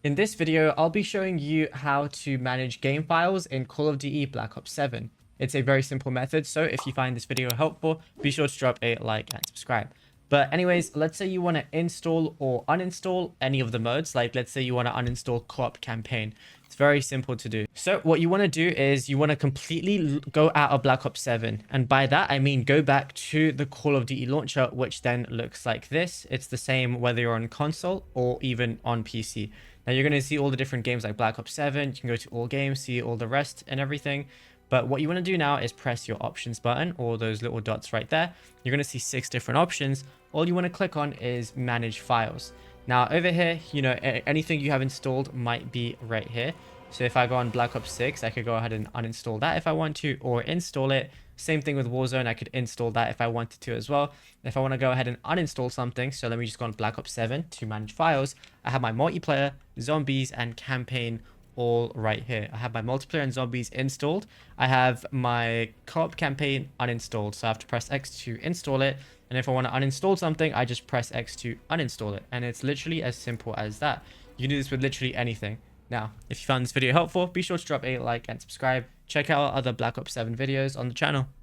In this video, I'll be showing you how to manage game files in Call of Duty Black Ops 7. It's a very simple method, so if you find this video helpful, be sure to drop a like and subscribe. But anyways, let's say you want to install or uninstall any of the modes. Like let's say you want to uninstall co-op campaign. It's very simple to do. So what you want to do is you want to completely go out of Black Ops 7. And by that, I mean go back to the Call of Duty launcher, which then looks like this. It's the same whether you're on console or even on PC. Now you're going to see all the different games like Black Ops 7. You can go to all games, see all the rest and everything. But what you want to do now is press your options button or those little dots right there. You're going to see 6 different options. All you want to click on is manage files. Now over here, you know, anything you have installed might be right here. So if I go on Black Ops 6, I could go ahead and uninstall that if I want to, or install it. Same thing with Warzone, I could install that if I wanted to as well. If I want to go ahead and uninstall something, so let me just go on Black Ops 7 to manage files. I have my multiplayer, zombies, and campaign all right here. I have my multiplayer and zombies installed. I have my co-op campaign uninstalled, so I have to press X to install it. And if I want to uninstall something, I just press X to uninstall it. And it's literally as simple as that. You can do this with literally anything. Now, if you found this video helpful, be sure to drop a like and subscribe. Check out other Black Ops 7 videos on the channel.